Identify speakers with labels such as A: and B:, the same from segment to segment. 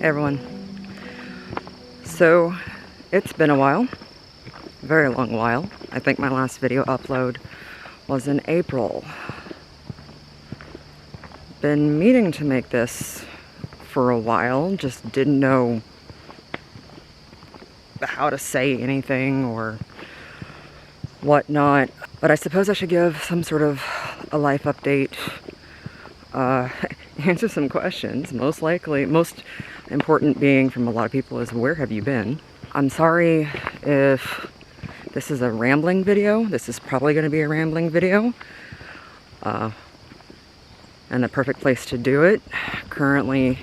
A: Hey everyone. So it's been a while, very long while. I think my last video upload was in April. Been meaning to make this for a while, just didn't know how to say anything or whatnot. But I suppose I should give some sort of a life update, answer some questions. Most important being from a lot of people is, where have you been? I'm sorry if this is a rambling video. This is probably going to be a rambling video. And the perfect place to do it. Currently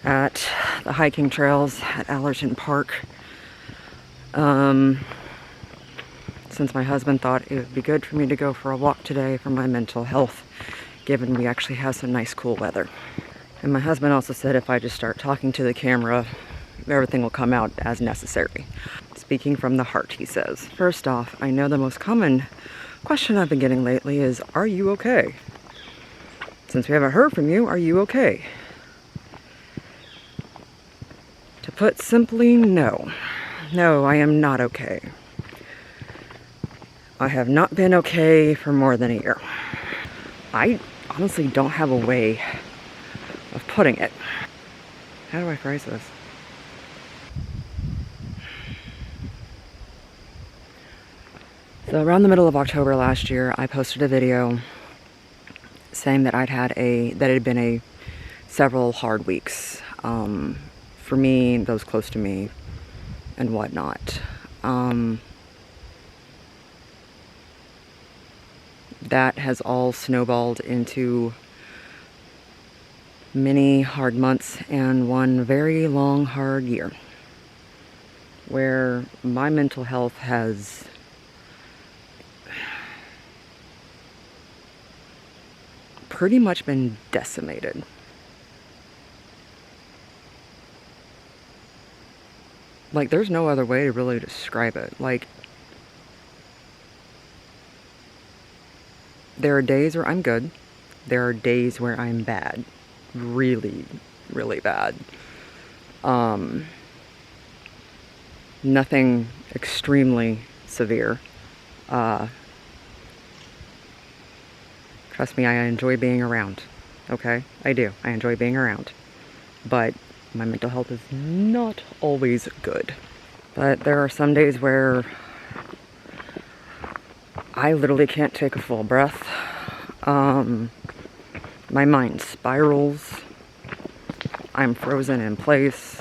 A: at the hiking trails at Allerton Park. Since my husband thought it would be good for me to go for a walk today for my mental health, given we actually have some nice cool weather. And my husband also said if I just start talking to the camera, everything will come out as necessary. Speaking from the heart, he says. First off, I know the most common question I've been getting lately is, are you okay? Since we haven't heard from you, are you okay? To put simply, no. No, I am not okay. I have not been okay for more than a year. I honestly don't have a way of putting it. How do I phrase this? So around the middle of October last year, I posted a video saying that it had been several hard weeks for me, those close to me, and whatnot. That has all snowballed into many hard months and one very long, hard year, where my mental health has pretty much been decimated. Like, there's no other way to really describe it. Like, there are days where I'm good. There are days where I'm bad. Really, really bad. Nothing extremely severe. Trust me, I enjoy being around. Okay? I do. I enjoy being around. But my mental health is not always good. But there are some days where I literally can't take a full breath. My mind spirals. I'm frozen in place.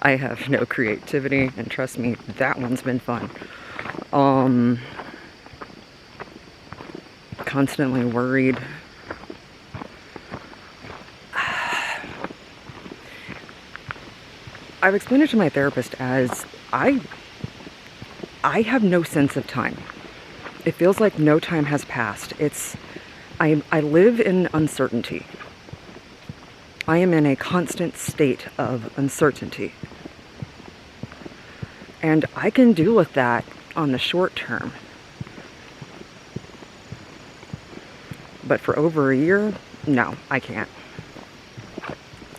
A: I have no creativity, and trust me, that one's been fun. Constantly worried. I've explained it to my therapist as I have no sense of time. It feels like no time has passed. I live in uncertainty. I am in a constant state of uncertainty. And I can deal with that on the short term. But for over a year, no, I can't.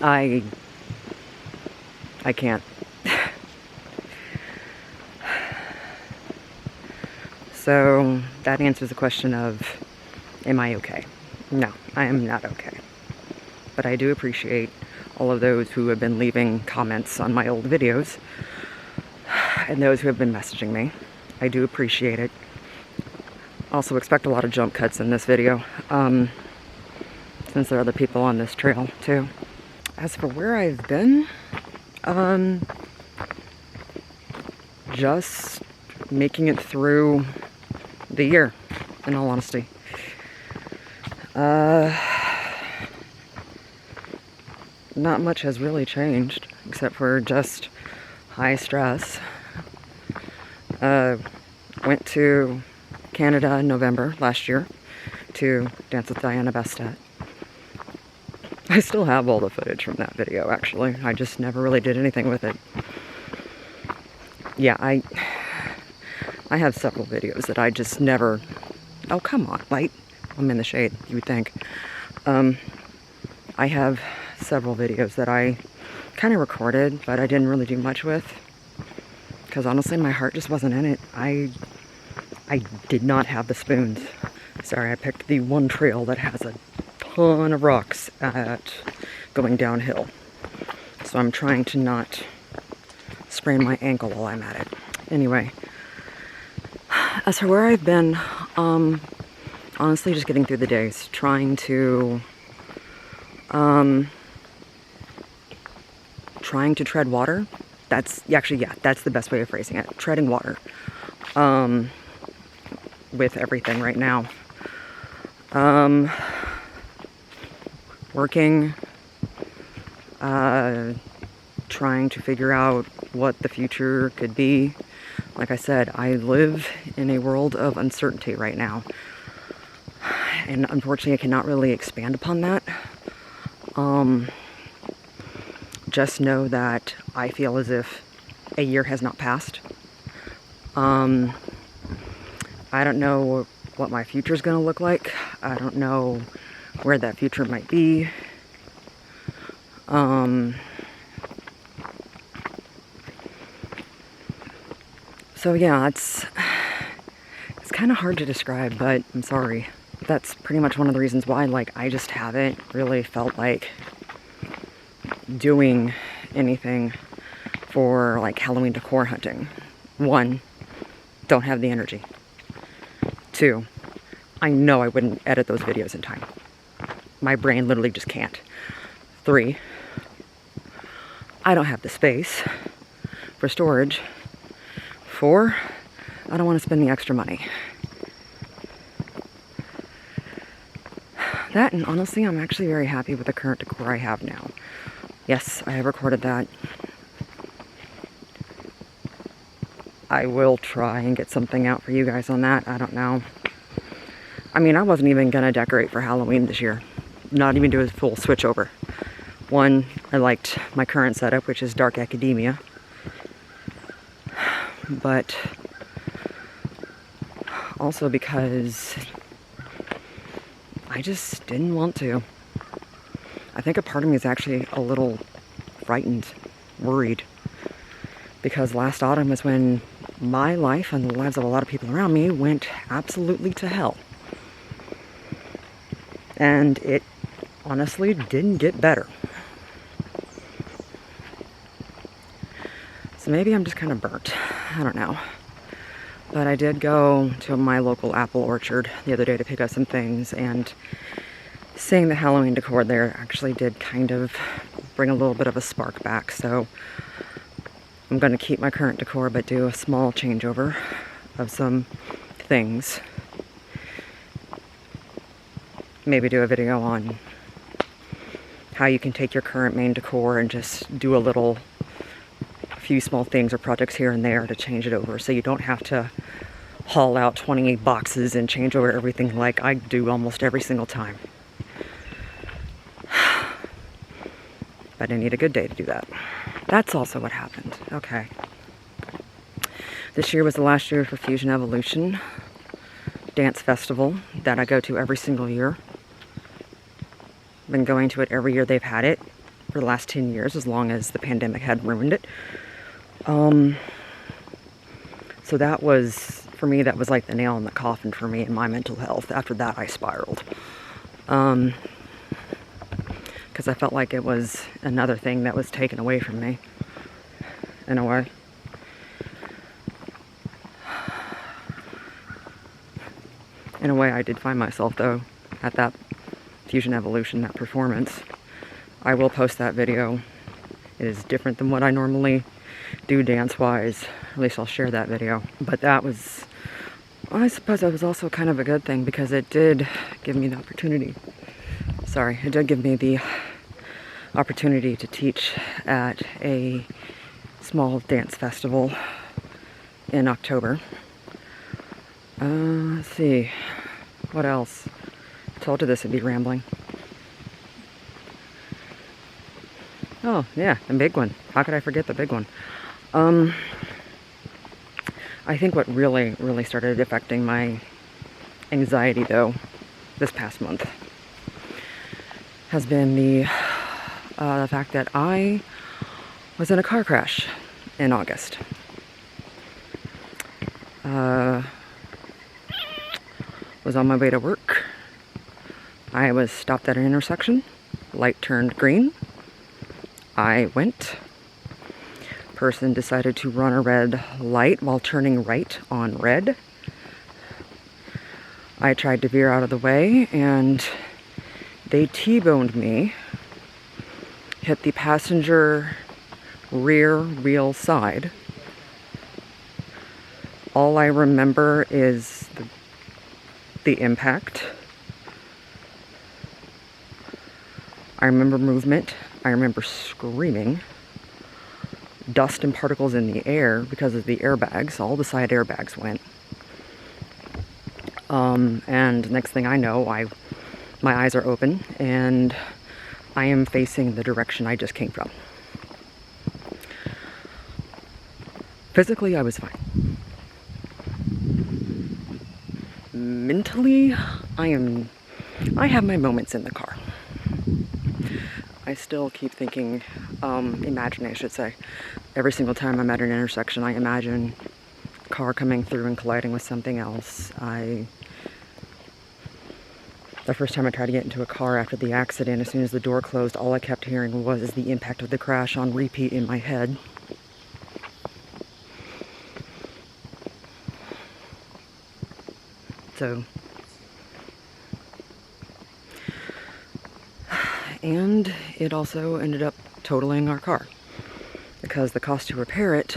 A: I can't. So that answers the question of, am I okay? No, I am not okay. But I do appreciate all of those who have been leaving comments on my old videos and those who have been messaging me. I do appreciate it. Also expect a lot of jump cuts in this video, since there are other people on this trail too. As for where I've been, just making it through the year, in all honesty. Not much has really changed, except for just high stress. Went to Canada in November last year to dance with Diana Bestat. I still have all the footage from that video, actually. I just never really did anything with it. Yeah, I have several videos that I just never... Oh, come on, light. I'm in the shade, you would think. I have several videos that I kind of recorded, but I didn't really do much with. Because honestly, my heart just wasn't in it. I did not have the spoons. Sorry, I picked the one trail that has a ton of rocks at going downhill. So I'm trying to not sprain my ankle while I'm at it. Anyway, as for where I've been, honestly just getting through the days, trying to tread water. That's the best way of phrasing it. Treading water. With everything right now. Working, trying to figure out what the future could be. Like I said, I live in a world of uncertainty right now. And unfortunately, I cannot really expand upon that. Just know that I feel as if a year has not passed. I don't know what my future is going to look like. I don't know where that future might be. So yeah, it's kind of hard to describe, but I'm sorry. That's pretty much one of the reasons why, like, I just haven't really felt like doing anything for, like, Halloween decor hunting. 1, don't have the energy. 2, I know I wouldn't edit those videos in time. My brain literally just can't. 3, I don't have the space for storage. 4, I don't want to spend the extra money. That, and honestly, I'm actually very happy with the current decor I have now. Yes, I have recorded that. I will try and get something out for you guys on that. I don't know. I mean, I wasn't even gonna decorate for Halloween this year. Not even do a full switch over. 1, I liked my current setup, which is Dark Academia. But also because I just didn't want to. I think a part of me is actually a little frightened, worried. Because last autumn was when my life and the lives of a lot of people around me went absolutely to hell. And it honestly didn't get better. So maybe I'm just kind of burnt. I don't know. But I did go to my local apple orchard the other day to pick up some things, and seeing the Halloween decor there actually did kind of bring a little bit of a spark back. So I'm going to keep my current decor, but do a small changeover of some things. Maybe do a video on how you can take your current main decor and just do a few small things or projects here and there to change it over, so you don't have to haul out 28 boxes and change over everything like I do almost every single time. But I need a good day to do that. That's also what happened. Okay. This year was the last year for Fusion Evolution Dance Festival that I go to every single year. Been going to it every year they've had it for the last 10 years, as long as the pandemic had ruined it. So that was, for me, that was like the nail in the coffin for me and my mental health. After that, I spiraled. Because I felt like it was another thing that was taken away from me, in a way. In a way, I did find myself, though, at that Fusion Evolution, that performance. I will post that video. It is different than what I normally do dance-wise. At least I'll share that video. But that was, I suppose that was also kind of a good thing, because it did give me the opportunity. It did give me the opportunity to teach at a small dance festival in October. Let's see. What else? I told you this would be rambling. Oh, yeah, the big one. How could I forget the big one? I think what really started affecting my anxiety, though, this past month has been the fact that I was in a car crash in August. Was on my way to work. I was stopped at an intersection. Light turned green. I went. Person decided to run a red light while turning right on red. I tried to veer out of the way and they T-boned me, hit the passenger rear wheel side. All I remember is the impact. I remember movement. I remember screaming. Dust and particles in the air because of the airbags. All the side airbags went. And next thing I know, my eyes are open and I am facing the direction I just came from. Physically, I was fine. Mentally, I have my moments in the car. I still keep thinking, imagining, I should say. Every single time I'm at an intersection, I imagine a car coming through and colliding with something else. The first time I tried to get into a car after the accident, as soon as the door closed, all I kept hearing was the impact of the crash on repeat in my head. So, and it also ended up totaling our car because the cost to repair it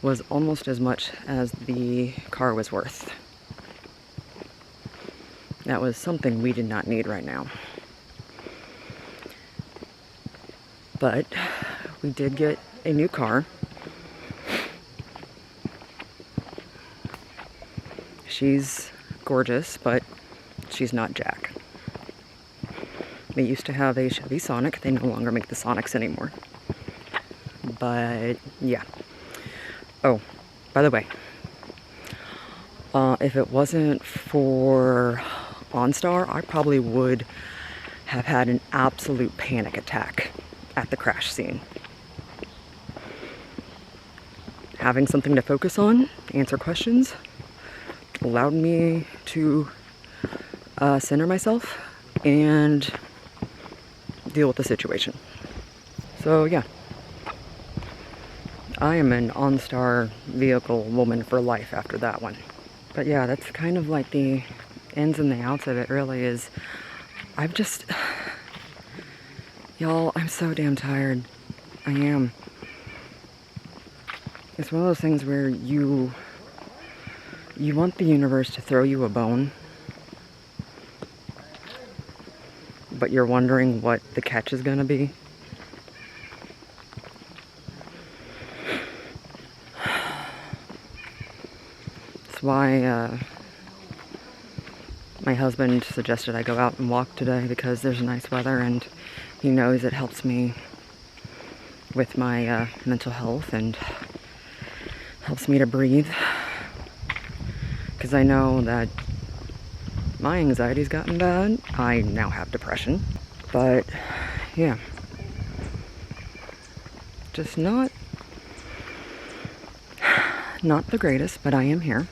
A: was almost as much as the car was worth. That was something we did not need right now. But we did get a new car. She's gorgeous, but she's not Jack. They used to have a Chevy Sonic. They no longer make the Sonics anymore. But yeah. Oh, by the way, if it wasn't for OnStar, I probably would have had an absolute panic attack at the crash scene. Having something to focus on, answer questions, allowed me to center myself and deal with the situation. So yeah, I am an OnStar vehicle woman for life after that one. But yeah, that's kind of like the ins and the outs of it really is. Y'all, I'm so damn tired. I am. It's one of those things where you want the universe to throw you a bone, but you're wondering what the catch is gonna be. That's why my husband suggested I go out and walk today because there's nice weather and he knows it helps me with my mental health and helps me to breathe. Because I know that my anxiety's gotten bad. I now have depression. But yeah, just not the greatest, but I am here.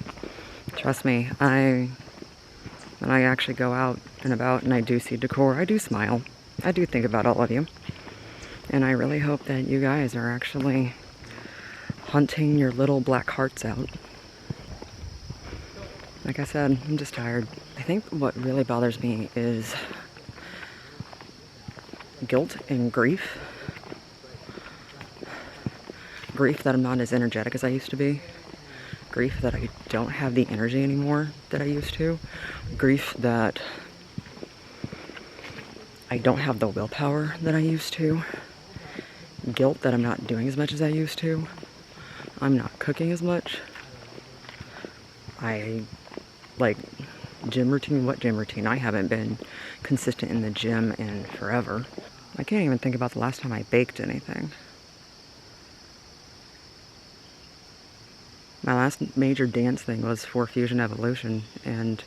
A: Trust me, when I actually go out and about and I do see decor, I do smile. I do think about all of you. And I really hope that you guys are actually hunting your little black hearts out. Like I said, I'm just tired. I think what really bothers me is guilt and grief. Grief that I'm not as energetic as I used to be. Grief that I don't have the energy anymore that I used to. Grief that I don't have the willpower that I used to. Guilt that I'm not doing as much as I used to. I'm not cooking as much. Gym routine, what gym routine? I haven't been consistent in the gym in forever. I can't even think about the last time I baked anything. My last major dance thing was for Fusion Evolution, and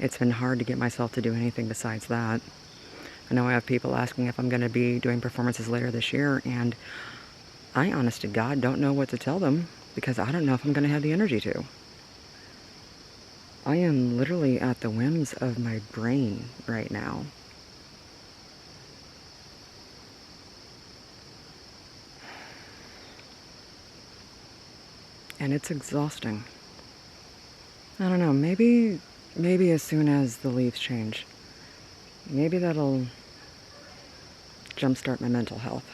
A: it's been hard to get myself to do anything besides that. I know I have people asking if I'm going to be doing performances later this year, and I, honest to God, don't know what to tell them because I don't know if I'm going to have the energy to. I am literally at the whims of my brain right now. And it's exhausting. I don't know, maybe as soon as the leaves change, maybe that'll jumpstart my mental health.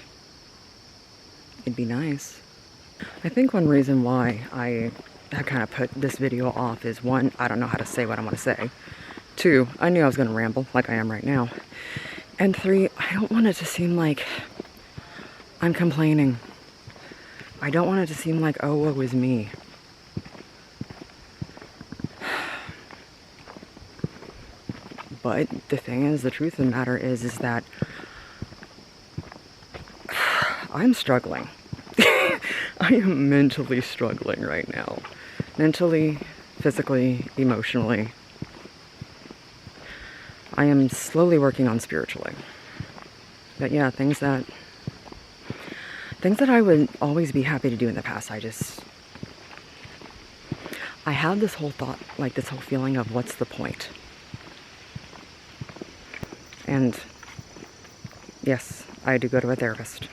A: It'd be nice. I think one reason why I kind of put this video off is, one, I don't know how to say what I want to say. Two, I knew I was going to ramble like I am right now. And three, I don't want it to seem like I'm complaining. I don't want it to seem like, oh, woe is me. But the thing is, the truth of the matter is that I'm struggling. I am mentally struggling right now. Mentally, physically, emotionally. I am slowly working on spiritually. But yeah, things that I would always be happy to do in the past, I had this whole thought, like this whole feeling of what's the point? And yes, I do go to a therapist.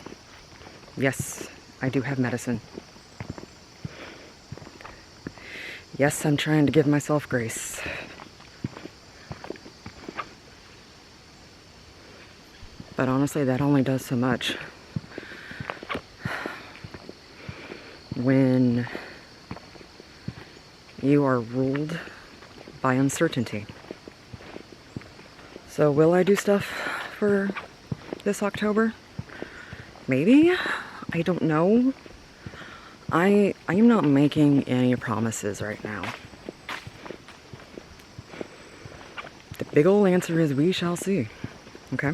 A: Yes, I do have medicine. Yes, I'm trying to give myself grace. But honestly, that only does so much. When you are ruled by uncertainty. So will I do stuff for this October? Maybe? I don't know. I am not making any promises right now. The big ol' answer is we shall see. Okay?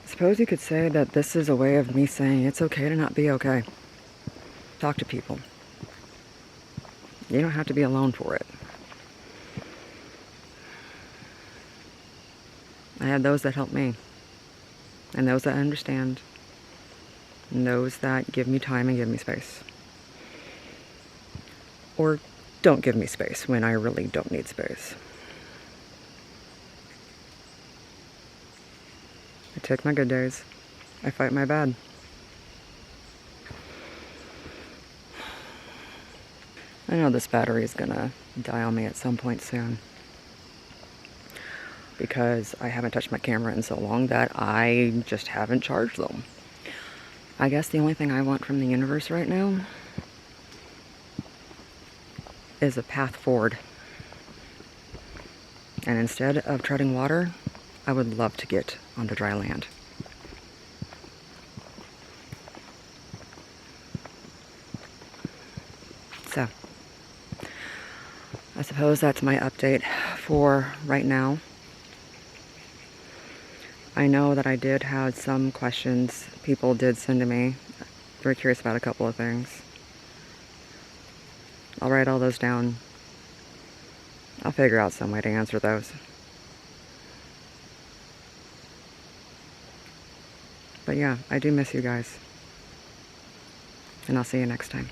A: Suppose you could say that this is a way of me saying it's okay to not be okay. Talk to people. You don't have to be alone for it. I had those that helped me. And those that understand. And those that give me time and give me space. Or don't give me space when I really don't need space. I take my good days. I fight my bad. I know this battery is gonna die on me at some point soon. Because I haven't touched my camera in so long that I just haven't charged them. I guess the only thing I want from the universe right now is a path forward. And instead of treading water, I would love to get onto dry land. So, I suppose that's my update for right now. I know that I did have some questions people did send to me. Very curious about a couple of things. I'll write all those down. I'll figure out some way to answer those. But yeah, I do miss you guys. And I'll see you next time.